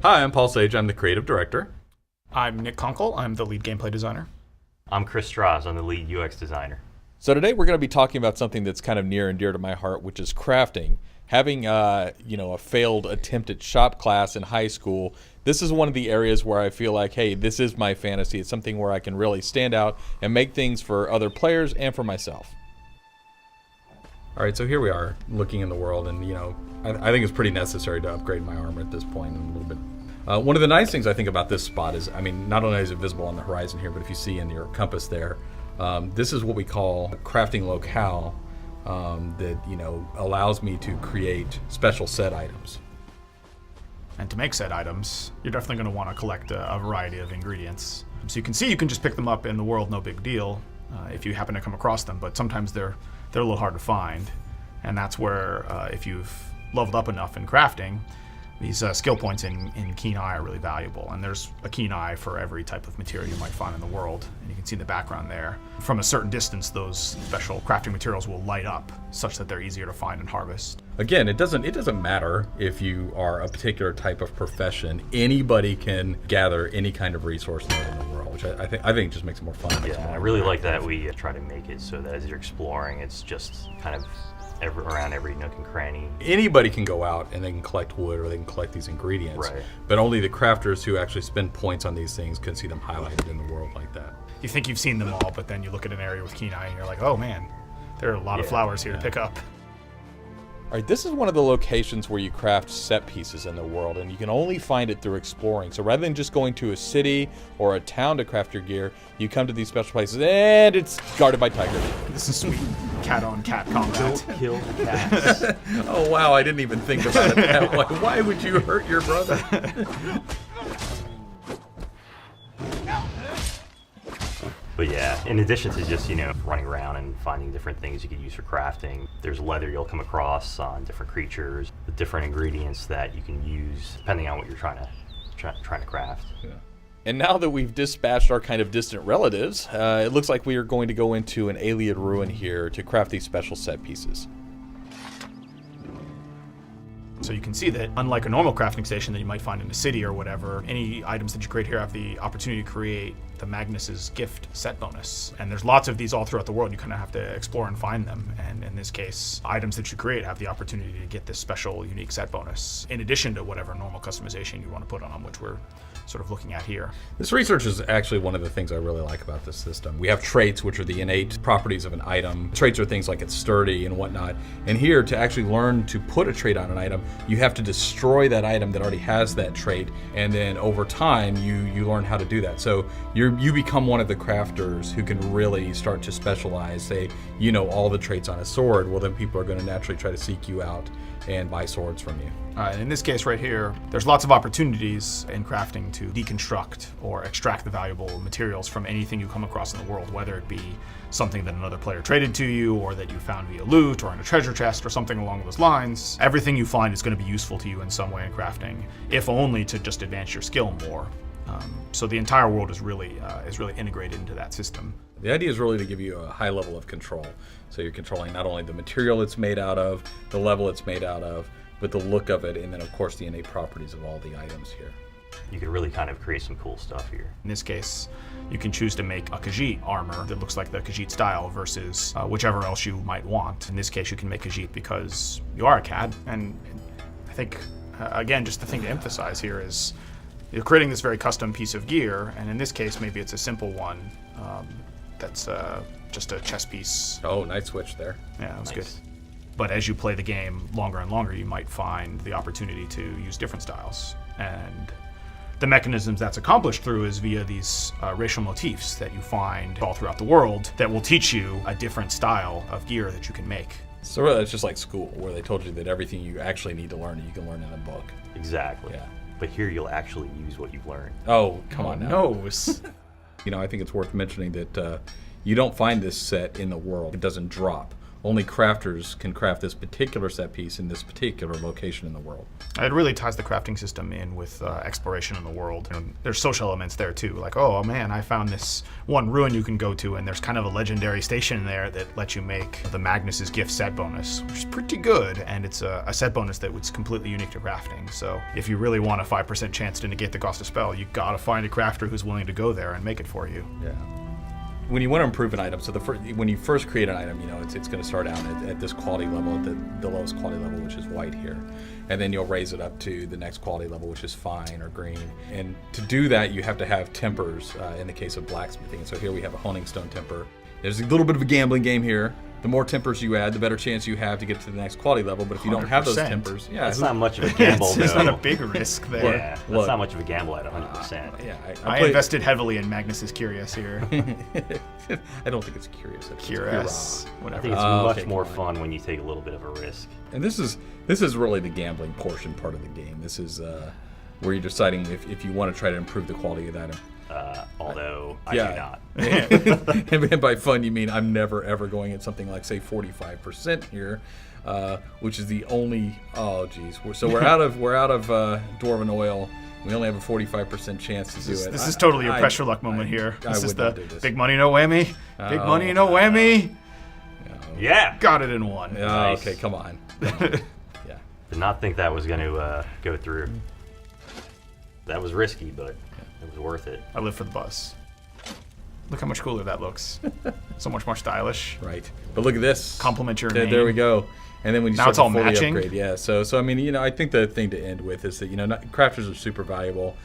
Hi, I'm Paul Sage. I'm the creative director. I'm Nick Conkle. I'm the lead gameplay designer. I'm Chris Strauss. I'm the lead UX designer. So today we're going to be talking about something that's kind of near and dear to my heart, which is crafting. Having a failed attempt at shop class in high school, this is one of the areas where I feel like, hey, this is my fantasy. It's something where I can really stand out and make things for other players and for myself. All right, so here we are looking in the world, and I think it's pretty necessary to upgrade my armor at this point a little bit. One of the nice things I think about this spot is, not only is it visible on the horizon here, but if you see in your compass there, this is what we call a crafting locale that allows me to create special set items. And to make set items, you're definitely going to want to collect a variety of ingredients. So you can see you can just pick them up in the world, no big deal, if you happen to come across them, but sometimes they're a little hard to find. And that's where, if you've leveled up enough in crafting, these skill points in keen eye are really valuable. And there's a keen eye for every type of material you might find in the world. And you can see in the background there. From a certain distance, those special crafting materials will light up such that they're easier to find and harvest. Again, it doesn't matter if you are a particular type of profession. Anybody can gather any kind of resource node in the world, which I think just makes it more fun. Yeah, I really like that we try to make it so that as you're exploring, it's just kind of around every nook and cranny. Anybody can go out and they can collect wood or they can collect these ingredients, right? But only the crafters who actually spend points on these things can see them highlighted in the world like that. You think you've seen them all, but then you look at an area with keen eye and you're like, oh man, there are a lot of flowers here to pick up. All right, this is one of the locations where you craft set pieces in the world, and you can only find it through exploring. So rather than just going to a city or a town to craft your gear, you come to these special places, and it's guarded by tigers. This is sweet cat-on-cat combat. Don't kill the cats. Oh wow, I didn't even think about it that way. Why would you hurt your brother? But yeah, in addition to just, running around and finding different things you could use for crafting, there's leather you'll come across on different creatures, the different ingredients that you can use depending on what you're trying to craft. Yeah. And now that we've dispatched our kind of distant relatives, it looks like we are going to go into an alien ruin here to craft these special set pieces. So you can see that, unlike a normal crafting station that you might find in a city or whatever, any items that you create here have the opportunity to create the Magnus's gift set bonus. And there's lots of these all throughout the world. You kind of have to explore and find them. And in this case, items that you create have the opportunity to get this special, unique set bonus, in addition to whatever normal customization you want to put on them, which we're sort of looking at here. This research is actually one of the things I really like about this system. We have traits, which are the innate properties of an item. Traits are things like it's sturdy and whatnot. And here, to actually learn to put a trait on an item, you have to destroy that item that already has that trait, and then over time you learn how to do that. So you become one of the crafters who can really start to specialize. Say all the traits on a sword, well then people are going to naturally try to seek you out and buy swords from you. And in this case right here, there's lots of opportunities in crafting to deconstruct or extract the valuable materials from anything you come across in the world, whether it be something that another player traded to you or that you found via loot or in a treasure chest or something along those lines. Everything you find is going to be useful to you in some way in crafting, if only to just advance your skill more. So the entire world is really integrated into that system. The idea is really to give you a high level of control. So you're controlling not only the material it's made out of, the level it's made out of, but the look of it, and then of course the innate properties of all the items here. You could really kind of create some cool stuff here. In this case, you can choose to make a Khajiit armor that looks like the Khajiit style versus whichever else you might want. In this case, you can make Khajiit because you are a cat, and I think, again, just the thing to emphasize here is you're creating this very custom piece of gear, and in this case, maybe it's a simple one that's just a chess piece. Oh, nice switch there. Yeah, that was Nice. good. But as you play the game longer and longer, you might find the opportunity to use different styles. And the mechanisms that's accomplished through is via these racial motifs that you find all throughout the world that will teach you a different style of gear that you can make. So really, it's just like school, where they told you that everything you actually need to learn, you can learn in a book. Exactly. Yeah. But here you'll actually use what you've learned. Oh, come on now. Nose. I think it's worth mentioning that you don't find this set in the world. It doesn't drop. only crafters can craft this particular set piece in this particular location in the world. It really ties the crafting system in with exploration in the world. And there's social elements there too, like, oh man, I found this one ruin you can go to, and there's kind of a legendary station there that lets you make the Magnus's gift set bonus, which is pretty good, and it's a set bonus that was completely unique to crafting. So if you really want a 5% chance to negate the cost of spell, you gotta find a crafter who's willing to go there and make it for you. Yeah. When you want to improve an item, so when you first create an item, it's going to start out at this quality level, at the lowest quality level, which is white here, and then you'll raise it up to the next quality level, which is fine or green. And to do that, you have to have tempers in the case of blacksmithing. And so here we have a honing stone temper. There's a little bit of a gambling game here. The more tempers you add, the better chance you have to get to the next quality level. But if you don't have those 100%. tempers, That's not much of a gamble, It's though. not a big risk there. Yeah, that's Look. not much of a gamble at 100%. Yeah, I invested heavily in Magnus's Curious here. I don't think it's curious. It's Curious, I whatever. think it's Oh, much okay, more come fun when you take a little bit of a risk. And this is really the gambling portion part of the game. This is where you're deciding if you want to try to improve the quality of that item. Although I Yeah. do not. And by fun, you mean I'm never ever going at something like, say, 45% here, which is the only. Oh, geez. So we're out of dwarven oil. We only have a 45% chance to do it. This is totally a pressure luck moment here. I This is would the not do this. big money, no whammy. Big Oh. money, no whammy. Yeah! Got it in one. Yeah, Nice. okay, come on. Yeah. Did not think that was going to go through. That was risky, but it was worth it. I live for the buzz. Look how much cooler that looks. So much more stylish. Right. But look at this. Compliment your There name. we go. And then when you Now start it's all to fully matching? upgrade, yeah. So I mean, I think the thing to end with is that crafters are super valuable.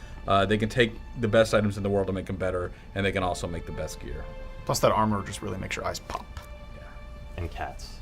They can take the best items in the world and make them better, and they can also make the best gear. Plus that armor just really makes your eyes pop. And cats.